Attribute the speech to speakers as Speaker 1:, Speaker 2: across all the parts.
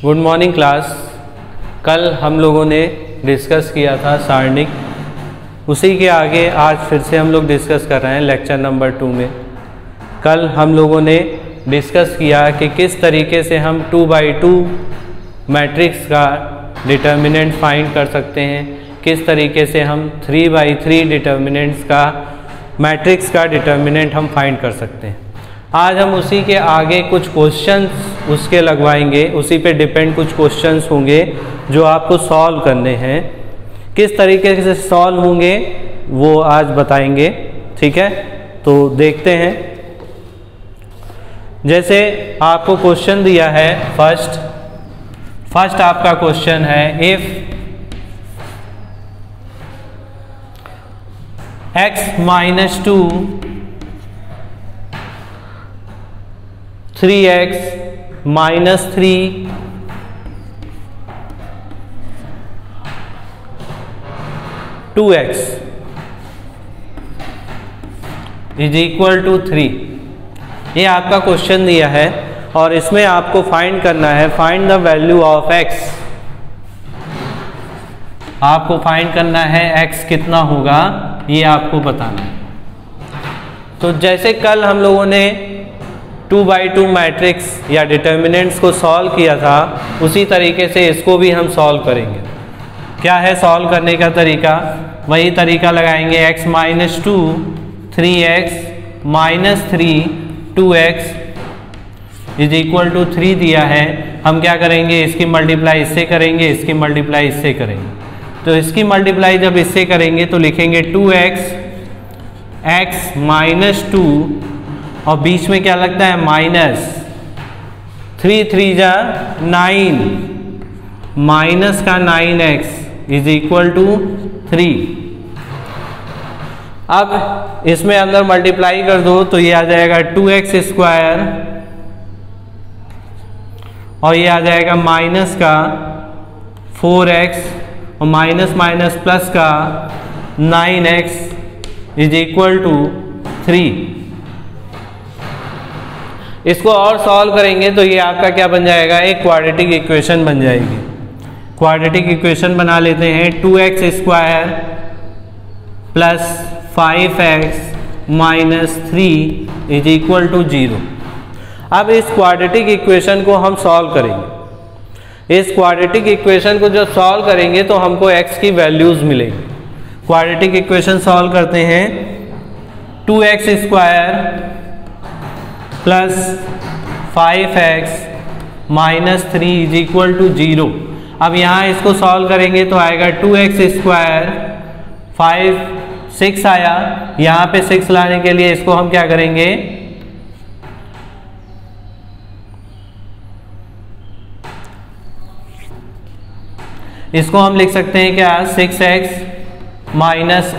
Speaker 1: Good morning class. कल हम लोगों ने डिस्कस किया था सारणिक, उसी के आगे आज फिर से हम लोग डिस्कस कर रहे हैं लेक्चर नंबर 2 में। कल हम लोगों ने डिस्कस किया कि किस तरीके से हम 2x2 मैट्रिक्स का डिटर्मिनेंट फाइंड कर सकते हैं, किस तरीके से हम 3x3 डिटर्मिनेंट्स का मैट्रिक्स का डिटर्मिनेंट हम फाइंड कर सकते हैं। आज हम उसी के आगे कुछ क्वेश्चंस उसके लगवाएंगे, उसी पे डिपेंड कुछ क्वेश्चंस होंगे जो आपको सॉल्व करने हैं। किस तरीके से सॉल्व होंगे वो आज बताएंगे, ठीक है। तो देखते हैं। जैसे आपको क्वेश्चन दिया है फर्स्ट आपका क्वेश्चन है if x - 2 3x - 3 2x is equal to 3। ये आपका क्वेश्चन दिया है और इसमें आपको फाइंड करना है, find the value of x। आपको फाइंड करना है x कितना होगा, ये आपको बताना है। तो जैसे कल हम लोगों ने 2x2 मैट्रिक्स या डिटर्मिनेंट्स को सॉल्व किया था, उसी तरीके से इसको भी हम सॉल्व करेंगे। क्या है सॉल्व करने का तरीका? वही तरीका लगाएंगे। x - 2 3x - 3 2x is equal to 3 दिया है। हम क्या करेंगे, इसकी मल्टीप्लाई इससे करेंगे, इसकी मल्टीप्लाई इससे करेंगे। तो इसकी मल्टीप्लाई जब इससे करेंगे तो लिखेंगे 2x x - 2 और बीच में क्या लगता है माइनस, 3 3 जा 9 माइनस का 9x इज इक्वल टू 3। अब इसमें अंदर मल्टीप्लाई कर दो तो ये आ जाएगा 2x² और ये आ जाएगा माइनस का 4x और माइनस माइनस प्लस का 9x इज इक्वल टू 3। इसको और सॉल्व करेंगे तो ये आपका क्या बन जाएगा, एक क्वाड्रेटिक इक्वेशन बन जाएगी। क्वाड्रेटिक इक्वेशन बना लेते हैं। 2x² plus 5x - 3 is equal to 0। अब इस क्वाड्रेटिक इक्वेशन को हम सॉल्व करेंगे। इस क्वाड्रेटिक इक्वेशन को जब सॉल्व करेंगे तो हमको x की वैल्यूज मिलेगी। क्वाड्रेटिक इक्वेशन सॉल्व करते हैं। 2x² plus 5x - 3 is equal to 0। अब यहाँ इसको सॉल्व करेंगे तो आएगा 2x², 5 6 आया। यहाँ पे 6 लाने के लिए इसको हम क्या करेंगे, इसको हम लिख सकते हैं क्या, 6x -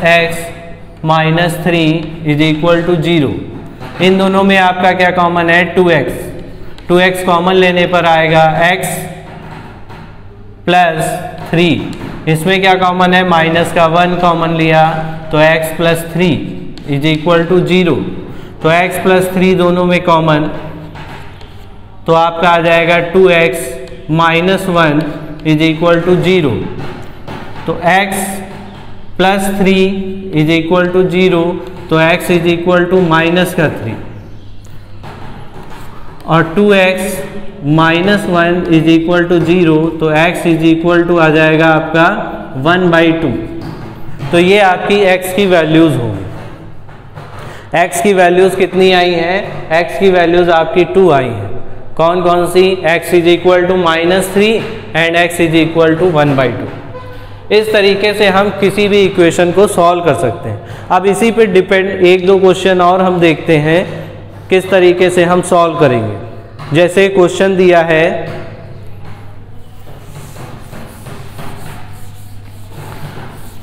Speaker 1: x - 3 is equal to 0। इन दोनों में आपका क्या कॉमन है, 2x कॉमन लेने पर आएगा x प्लस 3। इसमें क्या कॉमन है, माइनस का 1 कॉमन लिया तो x plus 3 is equal to 0। तो x प्लस 3 दोनों में कॉमन, तो आपका आ जाएगा 2x - 1 इज इक्वल टू 0। तो x plus 3 is equal to 0, तो x is equal to minus का 3 और 2x - 1 इज इक्वल टू 0, तो x इज इक्वल टू आ जाएगा आपका 1/2। तो ये आपकी x की वैल्यूज होंगी। x की वैल्यूज कितनी आई हैं, x की वैल्यूज आपकी 2 आई हैं। कौन कौन सी, x is equal to -3 and x is equal to 1/2। इस तरीके से हम किसी भी इक्वेशन को सॉल्व कर सकते हैं। अब इसी पे डिपेंड एक दो क्वेश्चन और हम देखते हैं किस तरीके से हम सॉल्व करेंगे। जैसे क्वेश्चन दिया है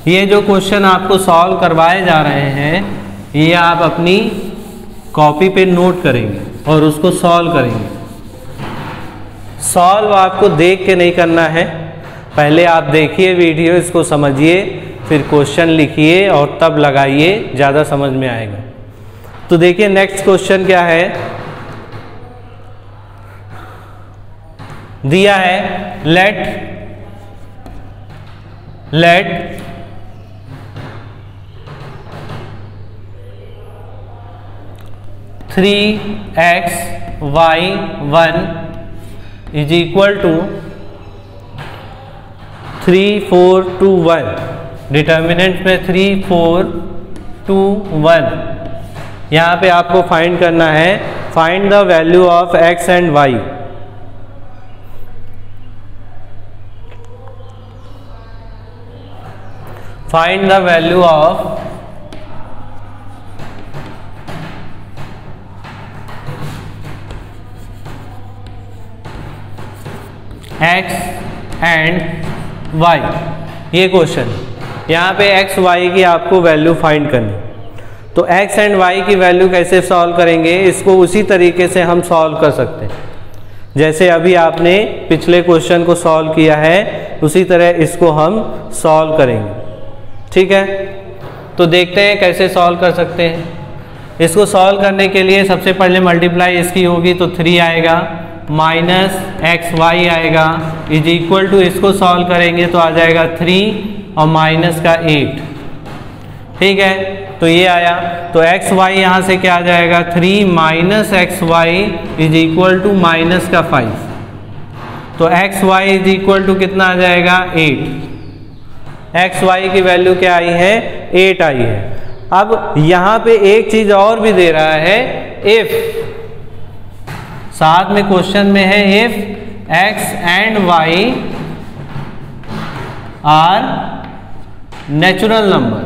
Speaker 1: ये जो क्वेश्चन आपको सॉल्व करवाए जा रहे हैं, ये आप अपनी कॉपी पे नोट करेंगे और उसको सॉल्व करेंगे। सॉल्व आपको देख के नहीं करना है, पहले आप देखिए वीडियो, इसको समझिए, फिर क्वेश्चन लिखिए और तब लगाइए, ज़्यादा समझ में आएगा। तो देखिए नेक्स्ट क्वेश्चन क्या है, दिया है let 3xy1 is equal to 3 4 2 1। Determinant में 3 4 2 1। यहाँ पे आपको फाइंड करना है, find the value of x and y। Find the value of x and y। ये क्वेश्चन, यहाँ पे x y की आपको वैल्यू फाइंड करनी। तो x एंड y की वैल्यू कैसे सॉल्व करेंगे, इसको उसी तरीके से हम सॉल्व कर सकते हैं जैसे अभी आपने पिछले क्वेश्चन को सॉल्व किया है, उसी तरह इसको हम सॉल्व करेंगे। ठीक है, तो देखते हैं कैसे सॉल्व कर सकते हैं। इसको सॉल्व करने के लिए सबसे पहले मल्टीप्लाई इसकी होगी तो 3 आएगा, माइनस XY आएगा, इज इक्वल टू इसको सॉल्व करेंगे तो आ जाएगा 3 और माइनस का 8। ठीक है, तो ये आया, तो XY यहाँ से क्या आ जाएगा 3 minus XY is equal to minus का 5। तो XY इज इक्वल टू कितना आ जाएगा 8। XY की वैल्यू क्या आई है 8 आई है। अब यहाँ पे एक चीज और भी दे रहा है, इफ, साथ में क्वेश्चन में है if x and y are natural number.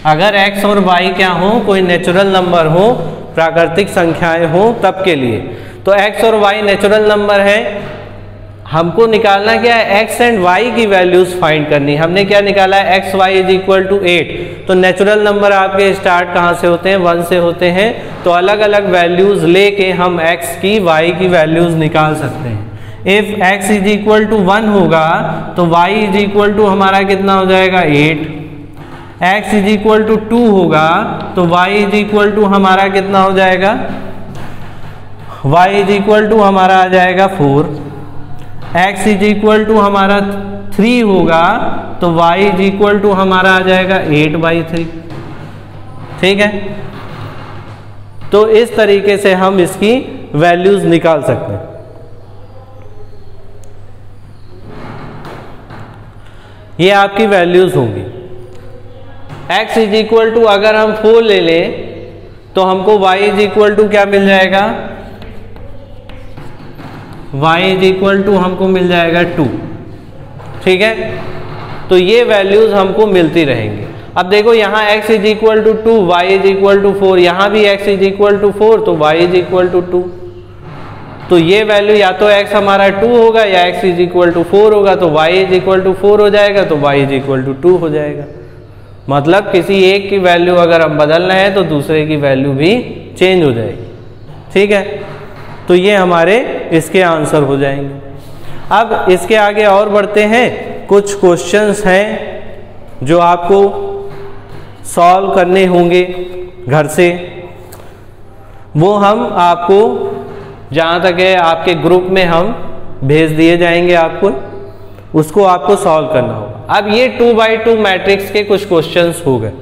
Speaker 1: अगर x और y क्या हो, कोई नेचुरल नंबर हो, प्राकृतिक संख्याएं हो, तब के लिए। तो x और y नेचुरल नंबर है, हमको निकालना क्या है x एंड y की वैल्यूज फाइंड करनी। हमने क्या निकाला है x y is equal to 8। तो नेचुरल नंबर आपके स्टार्ट कहाँ से होते हैं 1 से होते हैं, तो अलग अलग वैल्यूज लेके हम x की y की वैल्यूज निकाल सकते हैं। If x is equal to 1 होगा तो y इज इक्वल टू हमारा कितना हो जाएगा 8। x इज इक्वल टू 2 होगा तो y इज इक्वल टू हमारा कितना हो जाएगा, y इज इक्वल टू हमारा आ जाएगा 4। x इज इक्वल टू हमारा 3 होगा तो y इज इक्वल टू हमारा आ जाएगा 8/3। ठीक है, तो इस तरीके से हम इसकी वैल्यूज निकाल सकते हैं। ये आपकी वैल्यूज होंगी। x इज इक्वल टू अगर हम 4 ले लें तो हमको y इज इक्वल टू क्या मिल जाएगा, y इज इक्वल टू हमको मिल जाएगा 2। ठीक है, तो ये वैल्यूज हमको मिलती रहेंगी। अब देखो यहाँ x is equal to 2, y is equal to 4, यहाँ भी x इज इक्वल टू 4 तो y इज इक्वल टू 2। तो ये वैल्यू या तो x हमारा 2 होगा या x इज इक्वल टू 4 होगा, तो y इज इक्वल टू 4 हो जाएगा तो y इज इक्वल टू 2 हो जाएगा। मतलब किसी एक की वैल्यू अगर हम बदल रहे हैं तो दूसरे की वैल्यू भी चेंज हो जाएगी। ठीक है, तो ये हमारे इसके आंसर हो जाएंगे। अब इसके आगे और बढ़ते हैं, कुछ क्वेश्चंस हैं जो आपको सॉल्व करने होंगे घर से। वो हम आपको जहाँ तक है आपके ग्रुप में हम भेज दिए जाएंगे, आपको उसको आपको सॉल्व करना होगा। अब ये 2x2 मैट्रिक्स के कुछ क्वेश्चंस हो गए।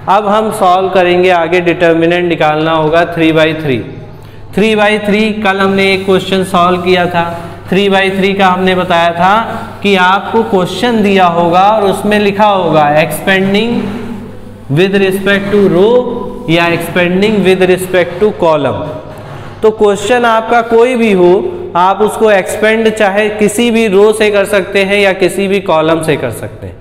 Speaker 1: अब हम सॉल्व करेंगे आगे, डिटर्मिनेंट निकालना होगा 3x3। 3x3 कल हमने एक क्वेश्चन सॉल्व किया था। 3x3 का हमने बताया था कि आपको क्वेश्चन दिया होगा और उसमें लिखा होगा expanding with respect to row या expanding with respect to column. तो क्वेश्चन आपका कोई भी हो, आप उसको एक्सपेंड चाहे किसी भी रो से कर सकते हैं या किसी भी कॉलम से कर सकते हैं।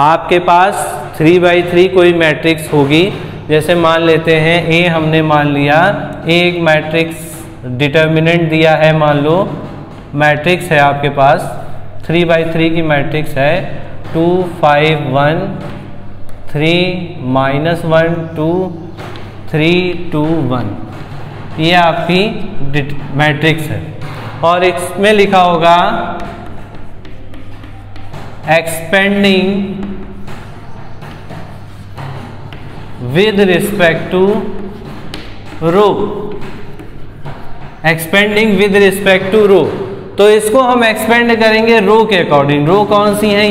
Speaker 1: आपके पास 3x3 कोई मैट्रिक्स होगी, जैसे मान लेते हैं A हमने मान लिया, एक मैट्रिक्स डिटर्मिनेंट दिया है, मान लो मैट्रिक्स है आपके पास 3x3 की मैट्रिक्स है 2 5 1 3 -1 2 3 2 1। ये आपकी मैट्रिक्स है और इसमें लिखा होगा expanding with respect to row, expanding with respect to row. तो इसको हम एक्सपेंड करेंगे रो के अकॉर्डिंग। रो कौन सी है?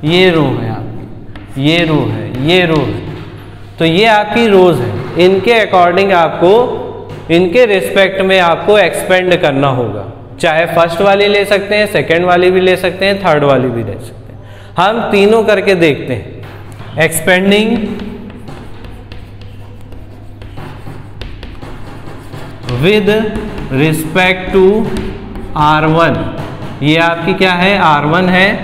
Speaker 1: ये रो है आपकी, ये रो है, ये रो है। तो ये आपकी रोज है, इनके अकॉर्डिंग आपको, इनके रिस्पेक्ट में आपको एक्सपेंड करना होगा। चाहे फर्स्ट वाली ले सकते हैं, सेकंड वाली भी ले सकते हैं, थर्ड वाली भी ले सकते हैं। हम तीनों करके देखते हैं। Expanding with respect to R1, ये आपकी क्या है? R1 है,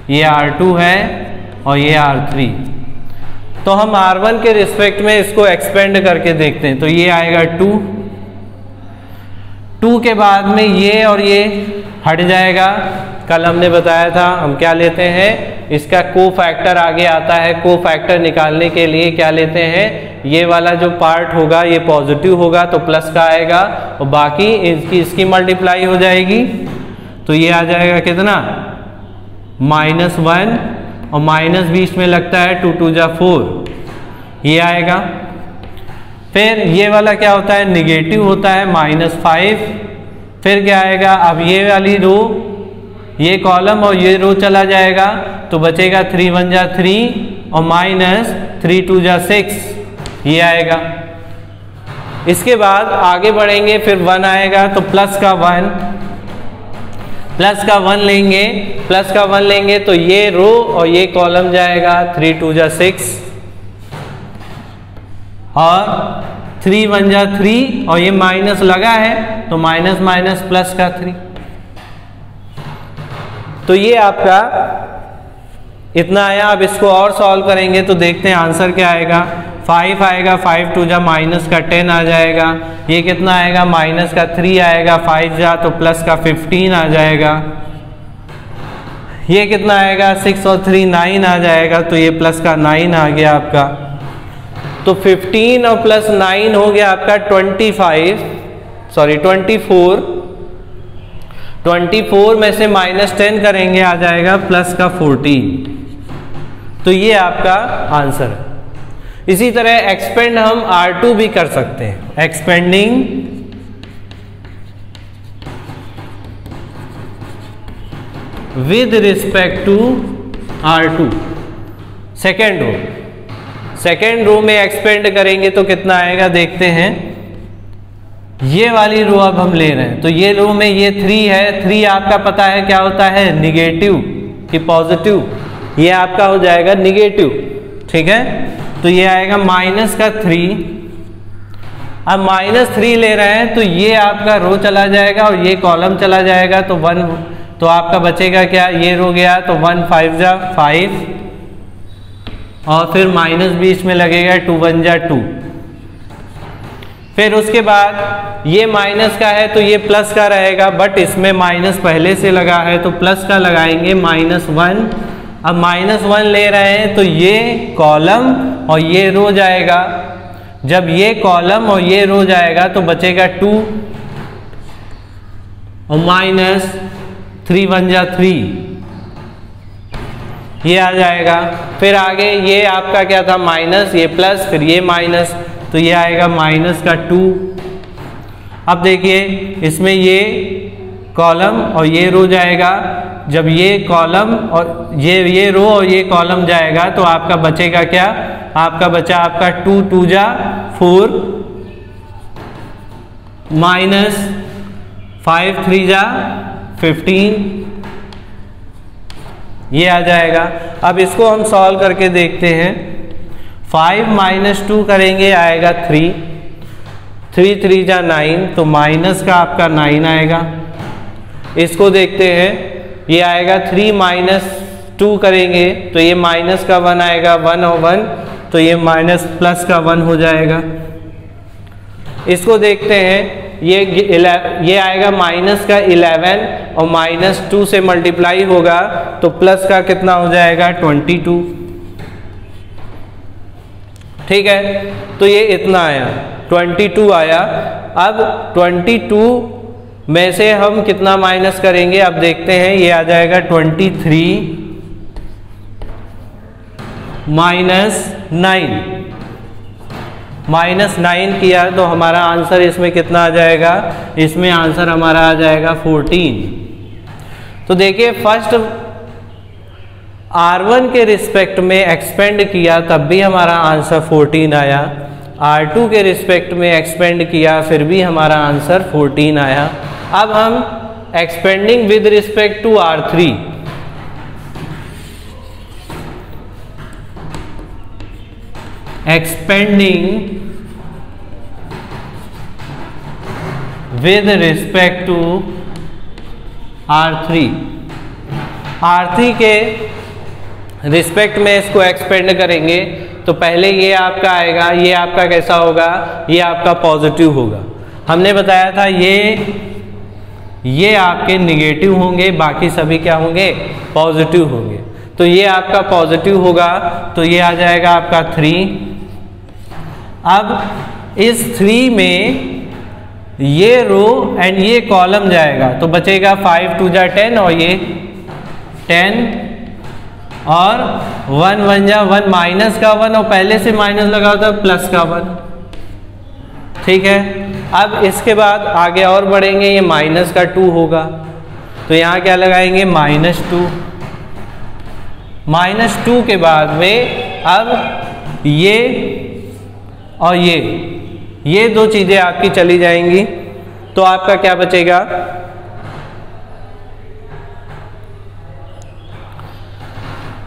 Speaker 1: ये R2 है और ये R3। तो हम R1 के रिस्पेक्ट में इसको एक्सपेंड करके देखते हैं। तो ये आएगा 2 के बाद में ये और ये हट जाएगा। कल हमने बताया था हम क्या लेते हैं, इसका कोफैक्टर आगे आता है। कोफैक्टर निकालने के लिए क्या लेते हैं, ये वाला जो पार्ट होगा ये पॉजिटिव होगा तो प्लस का आएगा और बाकी इसकी मल्टीप्लाई हो जाएगी। तो ये आ जाएगा कितना? -1 और माइनस बीच में लगता है 2 2 जा 4, ये आएगा। फिर ये वाला क्या होता है? निगेटिव होता है, -5। फिर क्या आएगा? अब ये वाली रो, ये कॉलम और ये रो चला जाएगा तो बचेगा 3 1 जा 3 और -3 2 जा 6, ये आएगा। इसके बाद आगे बढ़ेंगे, फिर 1 आएगा तो प्लस का 1 लेंगे, प्लस का 1 लेंगे तो ये रो और ये कॉलम जाएगा 3 2 जा 6 और 3 1 जा 3 और ये माइनस लगा है तो माइनस प्लस का 3। तो ये आपका इतना आया। अब इसको और सॉल्व करेंगे तो देखते हैं आंसर क्या आएगा। 5 आएगा, 5 2 जा माइनस का 10 आ जाएगा। ये कितना आएगा? माइनस का 3 आएगा, 5 जा तो प्लस का 15 आ जाएगा। ये कितना आएगा? 6 और 3 9 आ जाएगा तो ये प्लस का 9 आ गया आपका। तो 15 और प्लस 9 हो गया आपका 24 में से -10 करेंगे आ जाएगा प्लस का 14। तो ये आपका आंसर है। इसी तरह एक्सपेंड हम R2 भी कर सकते हैं। Expanding with respect to R2, second row में एक्सपेंड करेंगे तो कितना आएगा देखते हैं। ये वाली रो अब हम ले रहे हैं तो ये रो में ये 3 है। 3 आपका पता है क्या होता है? निगेटिव कि पॉजिटिव, ये आपका हो जाएगा निगेटिव। ठीक है, तो ये आएगा माइनस का 3। अब -3 ले रहे हैं तो ये आपका रो चला जाएगा और ये कॉलम चला जाएगा तो 1, तो आपका बचेगा क्या? ये रो गया तो 1 5 जा 5 और फिर माइनस बीच में लगेगा 2 1 जा 2। फिर उसके बाद ये माइनस का है तो ये प्लस का रहेगा, बट इसमें माइनस पहले से लगा है तो प्लस का लगाएंगे -1। अब -1 ले रहे हैं तो ये कॉलम और ये रो जाएगा। जब ये कॉलम और ये रो जाएगा तो बचेगा 2 और -3 1 जा 3, ये आ जाएगा। फिर आगे ये आपका क्या था? माइनस, ये प्लस, फिर ये माइनस, तो ये आएगा -2। अब देखिए इसमें ये कॉलम और ये रो जाएगा। जब ये कॉलम और ये रो और ये कॉलम जाएगा तो आपका बचेगा क्या? आपका बचा आपका 2 2 जा 4 -5 3 जा 15, ये आ जाएगा। अब इसको हम सॉल्व करके देखते हैं। 5 - 2 करेंगे आएगा 3 3 3 जा 9 तो माइनस का आपका 9 आएगा। इसको देखते हैं, ये आएगा 3 - 2 करेंगे तो ये माइनस का 1 आएगा, 1 और 1 तो ये माइनस प्लस का 1 हो जाएगा। इसको देखते हैं, ये आएगा माइनस का 11 और -2 से मल्टीप्लाई होगा तो प्लस का कितना हो जाएगा? 22। ठीक है, तो ये इतना आया, 22 आया। अब 22 में से हम कितना माइनस करेंगे? अब देखते हैं, ये आ जाएगा 23 - 9 -9 किया तो हमारा आंसर इसमें कितना आ जाएगा, इसमें आंसर हमारा आ जाएगा 14। तो देखिए फर्स्ट R1 के रिस्पेक्ट में एक्सपेंड किया तब भी हमारा आंसर 14 आया, R2 के रिस्पेक्ट में एक्सपेंड किया फिर भी हमारा आंसर 14 आया। अब हम expanding with respect to R3, expanding with respect to R3, R3 के रिस्पेक्ट में इसको एक्सपेंड करेंगे तो पहले ये आपका आएगा, ये आपका कैसा होगा, ये आपका पॉजिटिव होगा। हमने बताया था ये आपके निगेटिव होंगे, बाकी सभी क्या होंगे, पॉजिटिव होंगे। तो ये आपका पॉजिटिव होगा तो ये आ जाएगा आपका 3। अब इस 3 में ये रो एंड ये कॉलम जाएगा तो बचेगा 5 2 जा 10 और ये 10 और 1 1 जा 1 माइनस का 1 और पहले से माइनस लगा होता है प्लस का 1, ठीक है। अब इसके बाद आगे और बढ़ेंगे, ये माइनस का 2 होगा तो यहाँ क्या लगाएंगे, -2। -2 के बाद में अब ये और ये दो चीजें आपकी चली जाएंगी तो आपका क्या बचेगा,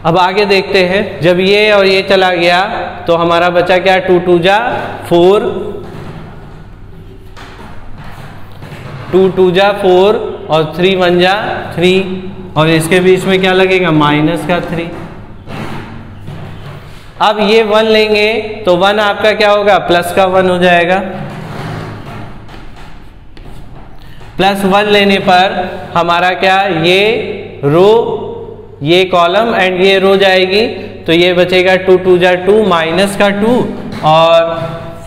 Speaker 1: अब आगे देखते हैं। जब ये और ये चला गया तो हमारा बचा क्या, 2 2 जा 4, 2 2 जा 4 और 3 1 जा 3 और इसके बीच में क्या लगेगा, माइनस का 3। अब ये 1 लेंगे तो 1 आपका क्या होगा, प्लस का 1 हो जाएगा। +1 लेने पर हमारा क्या, ये रो, ये कॉलम एंड ये रो जाएगी तो ये बचेगा 2 2 जा 2 माइनस का 2 और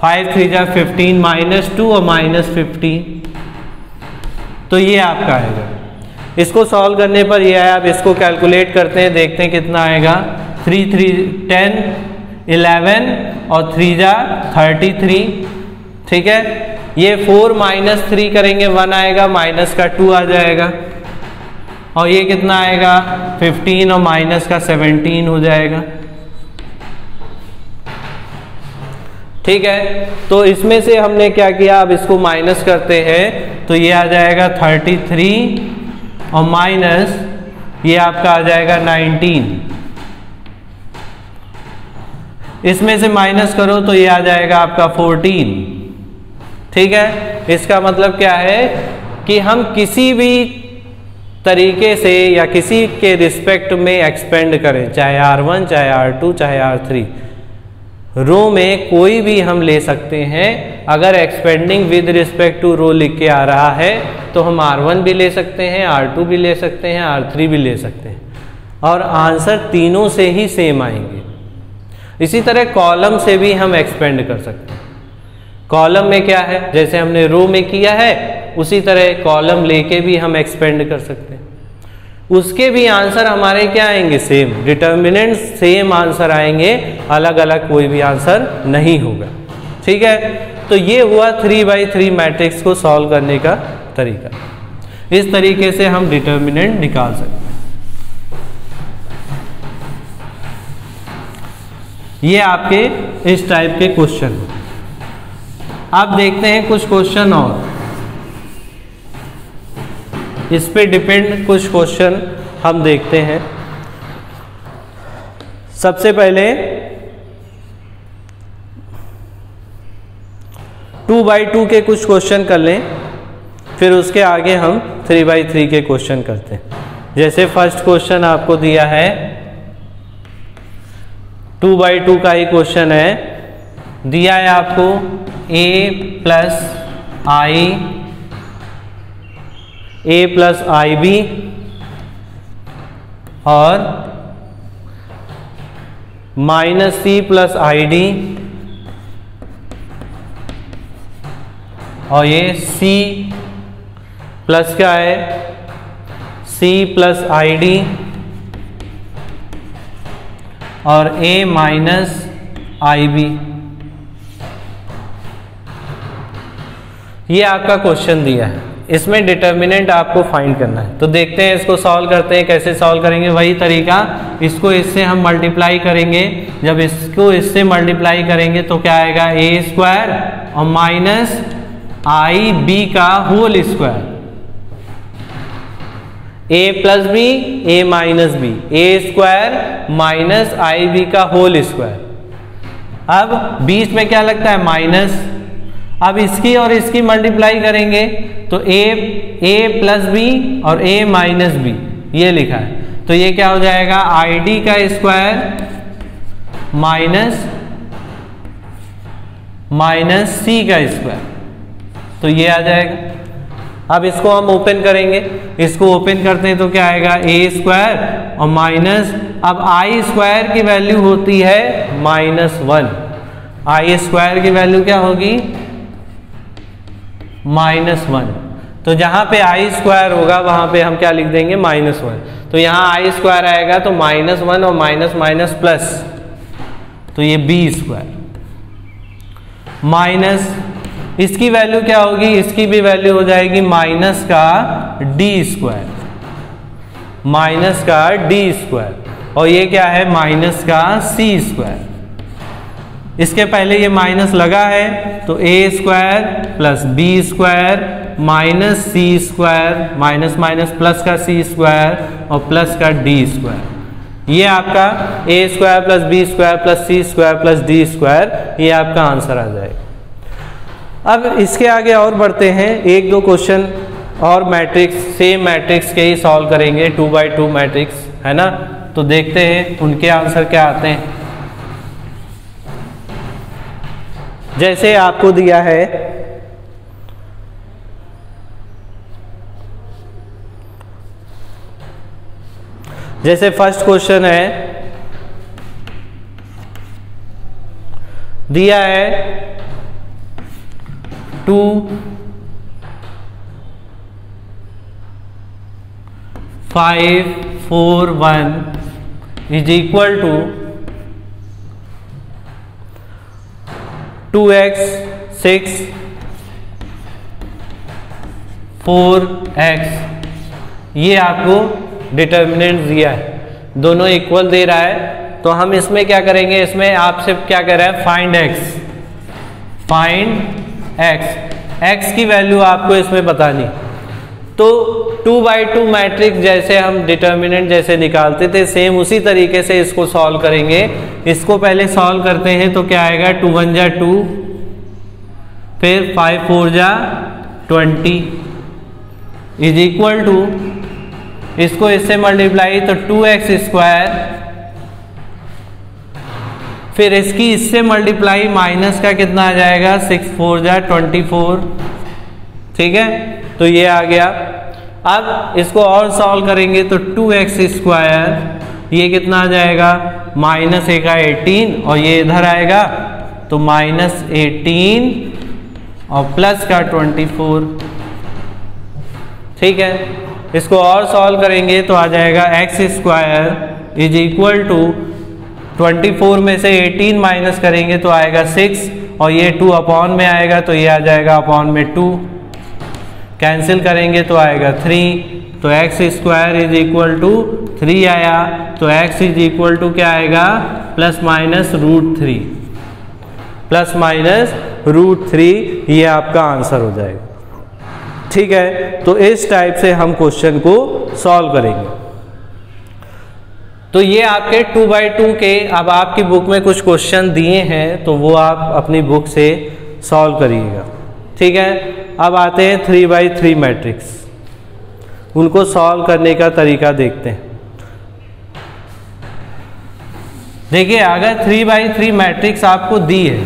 Speaker 1: 5 3 जा 15 -2 और -15। तो ये आपका आएगा। इसको सॉल्व करने पर ये आया। अब इसको कैलकुलेट करते हैं, देखते हैं कितना आएगा। 3 3 10 11 और 3 जा 33, ठीक है। ये 4 -3 करेंगे 1 आएगा, माइनस का 2 आ जाएगा और ये कितना आएगा 15 और माइनस का 17 हो जाएगा, ठीक है। तो इसमें से हमने क्या किया, अब इसको माइनस करते हैं तो ये आ जाएगा 33 और माइनस ये आपका आ जाएगा 19। इसमें से माइनस करो तो ये आ जाएगा आपका 14, ठीक है। इसका मतलब क्या है कि हम किसी भी तरीके से या किसी के रिस्पेक्ट में एक्सपेंड करें, चाहे R1 चाहे R2 चाहे R3, रो में कोई भी हम ले सकते हैं। अगर एक्सपेंडिंग विद रिस्पेक्ट टू रो लिख के आ रहा है तो हम R1 भी ले सकते हैं, R2 भी ले सकते हैं, R3 भी ले सकते हैं और आंसर तीनों से ही सेम आएंगे। इसी तरह कॉलम से भी हम एक्सपेंड कर सकते हैं। कॉलम में क्या है, जैसे हमने रो में किया है उसी तरह कॉलम लेके भी हम एक्सपेंड कर सकते हैं। उसके भी आंसर हमारे क्या आएंगे, सेम, डिटर्मिनेंट सेम आंसर आएंगे, अलग अलग कोई भी आंसर नहीं होगा, ठीक है। तो ये हुआ 3/3 मैट्रिक्स को सॉल्व करने का तरीका। इस तरीके से हम डिटर्मिनेंट निकाल सकते हैं। ये आपके इस टाइप के क्वेश्चन। अब देखते हैं कुछ क्वेश्चन और, इस पे डिपेंड कुछ क्वेश्चन हम देखते हैं। सबसे पहले 2/2 के कुछ क्वेश्चन कर लें, फिर उसके आगे हम 3/3 के क्वेश्चन करते हैं। जैसे फर्स्ट क्वेश्चन आपको दिया है 2/2 का ही क्वेश्चन है, दिया है आपको a प्लस IB और -C प्लस ID और ये C प्लस क्या है, C प्लस ID और A माइनस IB। ये आपका क्वेश्चन दिया है, इसमें डिटर्मिनेंट आपको फाइंड करना है। तो देखते हैं इसको सॉल्व करते हैं। कैसे सॉल्व करेंगे? वही तरीका, इसको इससे हम मल्टीप्लाई करेंगे। जब इसको इससे मल्टीप्लाई करेंगे तो क्या आएगा? ए स्क्वायर और माइनस आई बी का होल स्क्वायर, ए प्लस बी ए माइनस बी, ए स्क्वायर माइनस आई बी का होल स्क्वायर। अब बीच में क्या लगता है? माइनस। अब इसकी और इसकी मल्टीप्लाई करेंगे तो ए प्लस बी और ए माइनस बी ये लिखा है, तो ये क्या हो जाएगा? आई डी का स्क्वायर माइनस सी का स्क्वायर, तो ये आ जाएगा। अब इसको हम ओपन करेंगे, इसको ओपन करते हैं तो क्या आएगा? ए स्क्वायर और माइनस, अब आई स्क्वायर की वैल्यू होती है -1, आई स्क्वायर की वैल्यू क्या होगी? -1। तो जहां पे आई स्क्वायर होगा वहां पे हम क्या लिख देंगे? -1। तो यहां आई स्क्वायर आएगा तो -1 और माइनस माइनस प्लस, तो ये बी स्क्वायर माइनस, इसकी वैल्यू क्या होगी? इसकी भी वैल्यू हो जाएगी माइनस का डी स्क्वायर, माइनस का डी स्क्वायर, और ये क्या है? माइनस का सी स्क्वायर। इसके पहले ये माइनस लगा है तो a square plus b square minus c square, minus minus plus का सी स्क्वायर और प्लस का डी स्क्वायर। ये आपका a square plus b square plus c square plus d square, ये आपका आंसर आ जाएगा। अब इसके आगे और बढ़ते हैं, एक दो क्वेश्चन और मैट्रिक्स, सेम मैट्रिक्स के ही सॉल्व करेंगे, 2x2 मैट्रिक्स है ना। तो देखते हैं उनके आंसर क्या आते हैं। जैसे आपको दिया है जैसे फर्स्ट क्वेश्चन है, दिया है 2 5 4 1 is equal to 2x 6 4x, ये आपको डिटर्मिनेंट दिया है, दोनों इक्वल दे रहा है। तो हम इसमें क्या करेंगे? इसमें आपसे क्या कह रहा है? फाइंड x, x की वैल्यू आपको इसमें बतानी। तो 2x2 मैट्रिक्स जैसे हम डिटर्मिनेंट जैसे निकालते थे, सेम उसी तरीके से इसको सॉल्व करेंगे। इसको पहले सॉल्व करते हैं तो क्या आएगा? 2 1 जा 2, फिर 5 4 जा 20 इज इक्वल टू, इसको इससे मल्टीप्लाई तो 2x स्क्वायर, फिर इसकी इससे मल्टीप्लाई माइनस का कितना आ जाएगा? 6 4 जा 24, ठीक है, तो ये आ गया। अब इसको और सॉल्व करेंगे तो 2x स्क्वायर, ये कितना आ जाएगा? माइनस एक 18 और ये इधर आएगा तो -18 और प्लस का 24, ठीक है। इसको और सॉल्व करेंगे तो आ जाएगा x square is equal to 24 में से 18 माइनस करेंगे तो आएगा 6 और ये 2 अपॉन में आएगा तो ये आ जाएगा अपॉन में 2, कैंसिल करेंगे तो आएगा 3, तो x square is equal to 3 आया, तो x इज इक्वल टू क्या आएगा? +-√3, +-√3, ये आपका आंसर हो जाएगा, ठीक है। तो इस टाइप से हम क्वेश्चन को सॉल्व करेंगे। तो ये आपके 2x2 के, अब आपकी बुक में कुछ क्वेश्चन दिए हैं तो वो आप अपनी बुक से सॉल्व करिएगा, ठीक है। अब आते हैं 3x3 मैट्रिक्स, उनको सॉल्व करने का तरीका देखते हैं। देखिए, अगर 3x3 मैट्रिक्स आपको दी है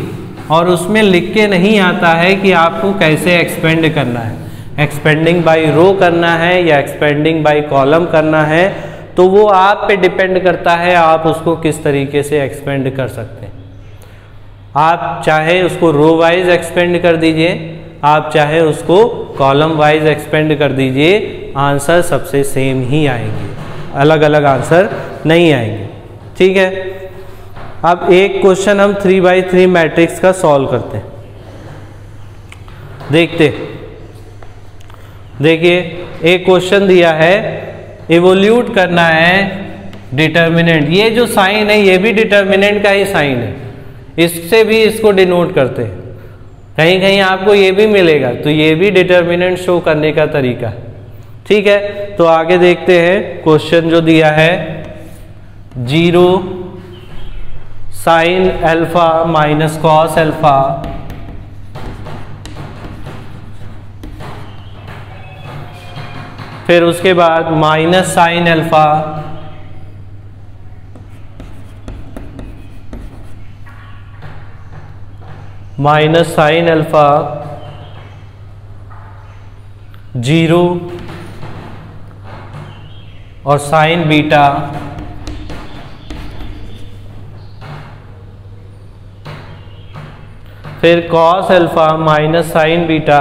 Speaker 1: और उसमें लिख के नहीं आता है कि आपको कैसे एक्सपेंड करना है, एक्सपेंडिंग बाय रो करना है या एक्सपेंडिंग बाय कॉलम करना है, तो वो आप पे डिपेंड करता है आप उसको किस तरीके से एक्सपेंड कर सकते हैं। आप चाहे उसको रो वाइज एक्सपेंड कर दीजिए, आप चाहे उसको कॉलम वाइज एक्सपेंड कर दीजिए, आंसर सबसे सेम ही आएंगे, अलग अलग आंसर नहीं आएंगे, ठीक है। अब एक क्वेश्चन हम 3x3 मैट्रिक्स का सॉल्व करते हैं, देखते हैं। देखिए एक क्वेश्चन दिया है, इवोल्यूट करना है डिटर्मिनेंट। ये जो साइन है ये भी डिटर्मिनेंट का ही साइन है, इससे भी इसको डिनोट करते हैं। कहीं कहीं आपको ये भी मिलेगा, तो ये भी डिटर्मिनेंट शो करने का तरीका है। ठीक है, तो आगे देखते हैं क्वेश्चन जो दिया है, 0 sine alpha minus cos alpha फिर उसके बाद minus sine alpha minus sine alpha 0 और साइन बीटा फिर cos alpha minus sign beta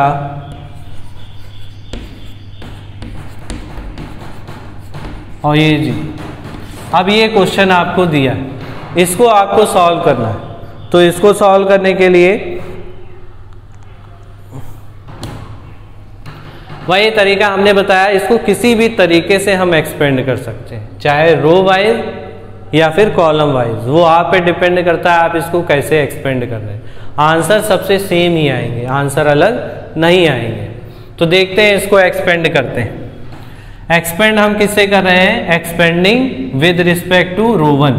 Speaker 1: और ये जी। अब ये क्वेश्चन आपको दिया है, इसको आपको सॉल्व करना है। तो इसको सॉल्व करने के लिए वही तरीका हमने बताया, इसको किसी भी तरीके से हम एक्सपेंड कर सकते हैं, चाहे रो वाइज या फिर कॉलम वाइज, वो आप पे डिपेंड करता है आप इसको कैसे एक्सपेंड कर रहे हैं। आंसर सबसे सेम ही आएंगे, आंसर अलग नहीं आएंगे। तो देखते हैं इसको एक्सपेंड करते हैं। एक्सपेंड हम किससे कर रहे हैं? Expanding with respect to row one,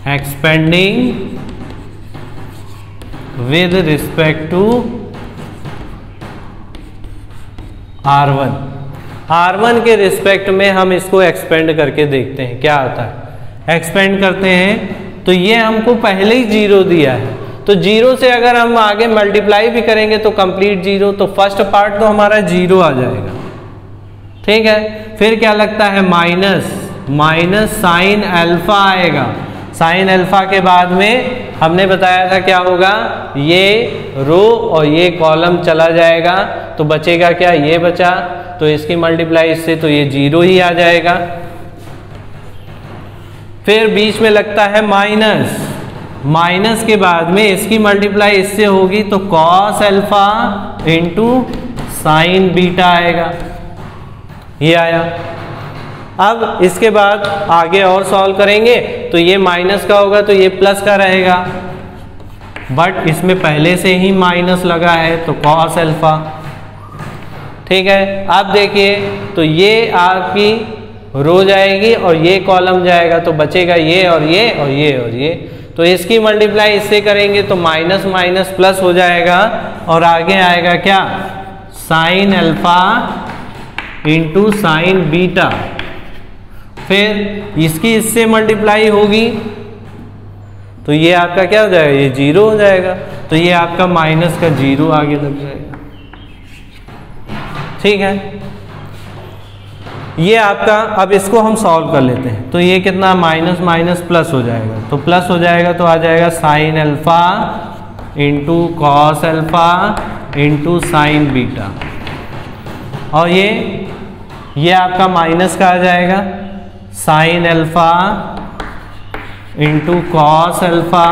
Speaker 1: expanding with respect to R1। R1 के रिस्पेक्ट में हम इसको एक्सपेंड करके देखते हैं क्या आता है। एक्सपेंड करते हैं तो ये हमको पहले ही 0 दिया है, तो 0 से अगर हम आगे मल्टीप्लाई भी करेंगे तो कंप्लीट 0, तो फर्स्ट पार्ट तो हमारा 0 आ जाएगा। ठीक है, फिर क्या लगता है? माइनस साइन अल्फा आएगा। साइन अल्फा के बाद में हमने बताया था क्या होगा, ये रो और ये कॉलम चला जाएगा, तो बचेगा क्या? ये बचा, तो इसकी मल्टीप्लाई इससे तो ये 0 ही आ जाएगा। फिर बीच में लगता है माइनस के बाद में इसकी मल्टीप्लाई इससे होगी, तो cos alpha into sine beta आएगा, ये आया। अब इसके बाद आगे और सॉल्व करेंगे तो ये माइनस का होगा तो ये प्लस का रहेगा, बट इसमें पहले से ही माइनस लगा है तो कॉस अल्फा। ठीक है, अब देखिए तो ये आपकी रो जाएगी और ये कॉलम जाएगा, तो बचेगा ये और ये और ये और ये, तो इसकी मल्टीप्लाई इससे करेंगे तो माइनस माइनस प्लस हो जाएगा और आगे आएगा क्या? Sine alpha into sine beta. फिर इसकी इससे मल्टीप्लाई होगी तो ये आपका क्या हो जाएगा? ये 0 हो जाएगा, तो ये आपका माइनस का 0 आगे लग जाएगा। ठीक है, ये आपका, अब इसको हम सॉल्व कर लेते हैं। तो ये कितना? माइनस माइनस प्लस हो जाएगा, तो प्लस हो जाएगा तो आ जाएगा sine alpha into cos alpha into sine beta, और ये आपका माइनस का आ जाएगा sine alpha into cos alpha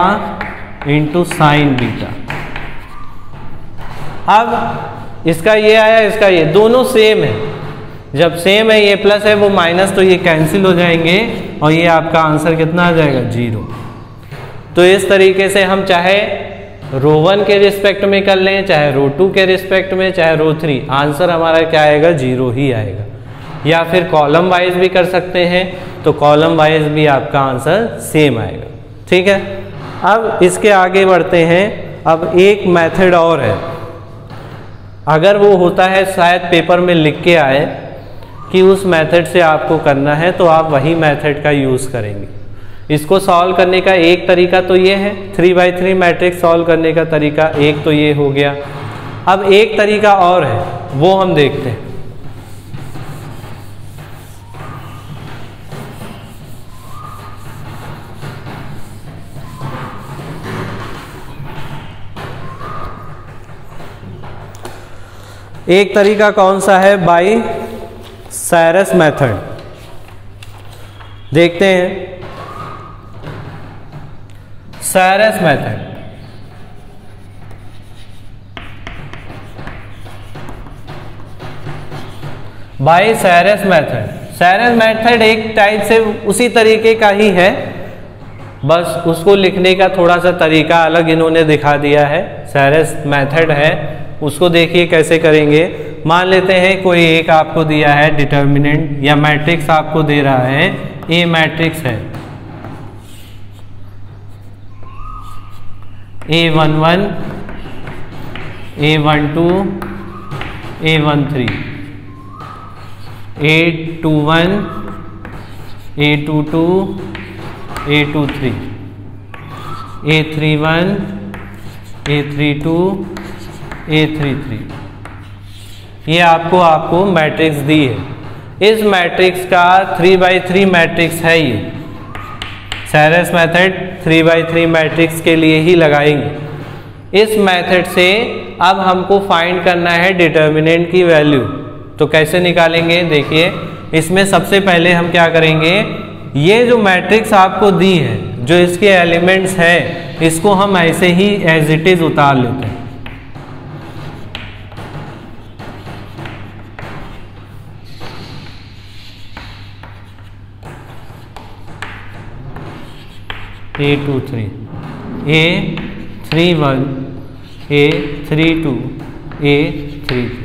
Speaker 1: into sine beta. अब इसका ये आया, इसका ये, दोनों सेम है। जब सेम है, ये प्लस है वो माइनस, तो ये कैंसिल हो जाएंगे और ये आपका आंसर कितना आ जाएगा? 0। तो इस तरीके से हम चाहे रो 1 के रिस्पेक्ट में कर लें, चाहे रो 2 के रिस्पेक्ट में, चाहे रो 3, आंसर हमारा क्या आएगा? 0 ही आएगा। या फिर कॉलम वाइज भी कर सकते हैं, तो कॉलम वाइज भी आपका आंसर सेम आएगा। ठीक है, अब इसके आगे बढ़ते हैं। अब एक मेथड और है, अगर वो होता है शायद पेपर में लिख के आए कि उस मेथड से आपको करना है, तो आप वही मेथड का यूज़ करेंगे। इसको सॉल्व करने का एक तरीका तो ये है, 3x3 मैट्रिक्स सॉल्व करने का तरीका एक तो ये हो गया। अब एक तरीका और है, वो हम देखते हैं। एक तरीका कौन सा है? By Sarrus method. देखते हैं Sarrus method. By Sarrus method. Sarrus method एक टाइप से उसी तरीके का ही है, बस उसको लिखने का थोड़ा सा तरीका अलग इन्होंने दिखा दिया है। सैरस मेथड है, उसको देखिए कैसे करेंगे। मान लेते हैं कोई एक आपको दिया है डिटर्मिनेंट या मैट्रिक्स आपको दे रहा है, ए मैट्रिक्स है, A11, A12, A13, A21, A22, A23, A31, A32, A33, ये आपको मैट्रिक्स दी है। इस मैट्रिक्स का 3x3 मैट्रिक्स है ये। सैरस मेथड 3x3 मैट्रिक्स के लिए ही लगाएंगे। इस मेथड से अब हमको फाइंड करना है डिटर्मिनेंट की वैल्यू। तो कैसे निकालेंगे, देखिए इसमें सबसे पहले हम क्या करेंगे, ये जो मैट्रिक्स आपको दी है, जो इसके एलिमेंट्स है, इसको हम ऐसे ही एज इट इज उतार लेते हैं। A23, A31, A32, A33,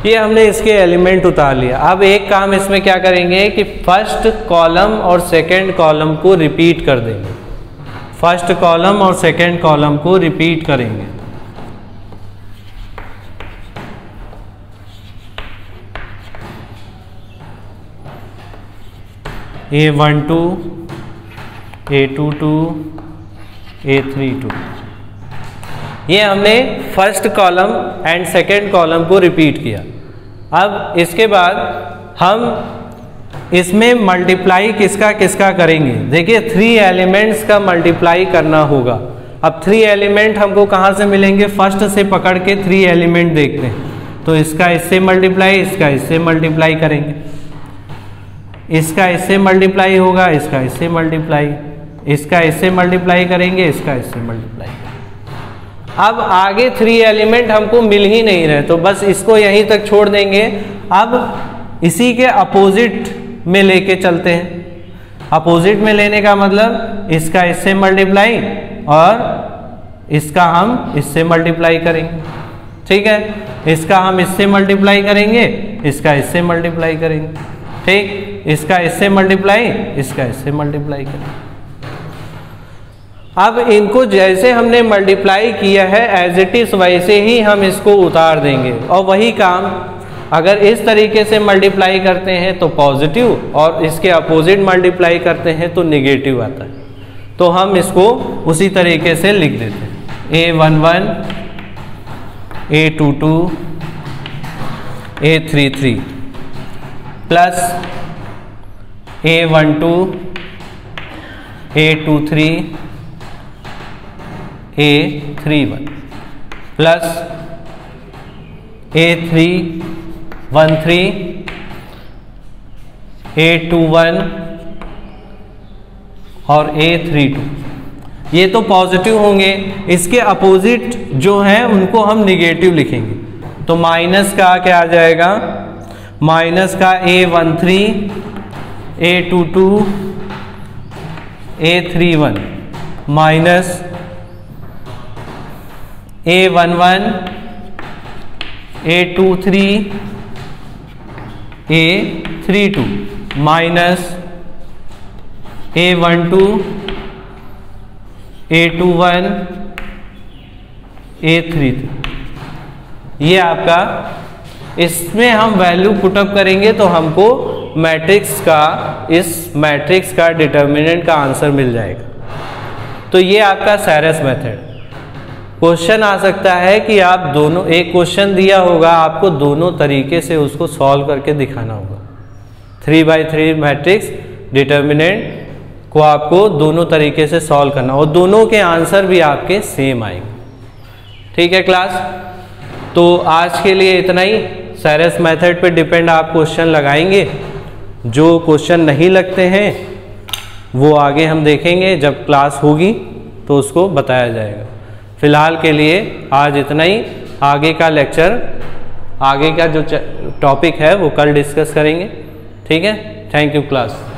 Speaker 1: ये हमने इसके एलिमेंट उतार लिया। अब एक काम इसमें क्या करेंगे कि फर्स्ट कॉलम और सेकंड कॉलम को रिपीट कर देंगे। फर्स्ट कॉलम और सेकंड कॉलम को रिपीट करेंगे। A12, A22, A32, ये हमने first column and second column को रिपीट किया। अब इसके बाद हम इसमें मल्टीप्लाई किसका किसका करेंगे, देखिए 3 एलिमेंट्स का मल्टीप्लाई करना होगा। अब 3 एलिमेंट हमको कहाँ से मिलेंगे, फर्स्ट से पकड़ के 3 एलिमेंट देखते हैं। तो इसका इससे मल्टीप्लाई, इसका इससे मल्टीप्लाई करेंगे, इसका इससे मल्टीप्लाई होगा, इसका इससे मल्टीप्लाई, इसका इससे मल्टीप्लाई करेंगे, इसका इससे मल्टीप्लाई करेंगे। अब आगे 3 एलिमेंट हमको मिल ही नहीं रहे, तो बस इसको यहीं तक छोड़ देंगे। अब इसी के अपोजिट में लेके चलते हैं। अपोजिट में लेने का मतलब इसका इससे मल्टीप्लाई और इसका हम इससे मल्टीप्लाई करेंगे, ठीक है। इसका हम इससे मल्टीप्लाई करेंगे, इसका इससे मल्टीप्लाई करेंगे, ठीक। इसका इससे मल्टीप्लाई, इसका इससे मल्टीप्लाई करेंगे। अब इनको जैसे हमने मल्टीप्लाई किया है एज इट इज वैसे ही हम इसको उतार देंगे। और वही काम अगर इस तरीके से मल्टीप्लाई करते हैं तो पॉजिटिव, और इसके अपोजिट मल्टीप्लाई करते हैं तो निगेटिव आता है। तो हम इसको उसी तरीके से लिख देते हैं। A11, A22, A33 plus A12, A23, A31 plus A313, A21 और A32, ये तो पॉजिटिव होंगे। इसके अपोजिट जो हैं उनको हम निगेटिव लिखेंगे। तो माइनस का क्या आ जाएगा, माइनस का A13, A22, A31 minus A11, A23, A32 minus A12, A21, A33। ये आपका, इसमें हम वैल्यू पुटअप करेंगे तो हमको मैट्रिक्स का, इस मैट्रिक्स का डिटर्मिनेंट का आंसर मिल जाएगा। तो ये आपका सैरस मेथड। क्वेश्चन आ सकता है कि आप दोनों, एक क्वेश्चन दिया होगा आपको, दोनों तरीके से उसको सॉल्व करके दिखाना होगा। 3x3 मैट्रिक्स डिटर्मिनेंट को आपको दोनों तरीके से सॉल्व करना, और दोनों के आंसर भी आपके सेम आएंगे। ठीक है क्लास, तो आज के लिए इतना ही। सैरस मेथड पे डिपेंड आप क्वेश्चन लगाएंगे। जो क्वेश्चन नहीं लगते हैं वो आगे हम देखेंगे, जब क्लास होगी तो उसको बताया जाएगा। फिलहाल के लिए आज इतना ही। आगे का लेक्चर आगे का जो टॉपिक है वो कल डिस्कस करेंगे। ठीक है, थैंक यू क्लास।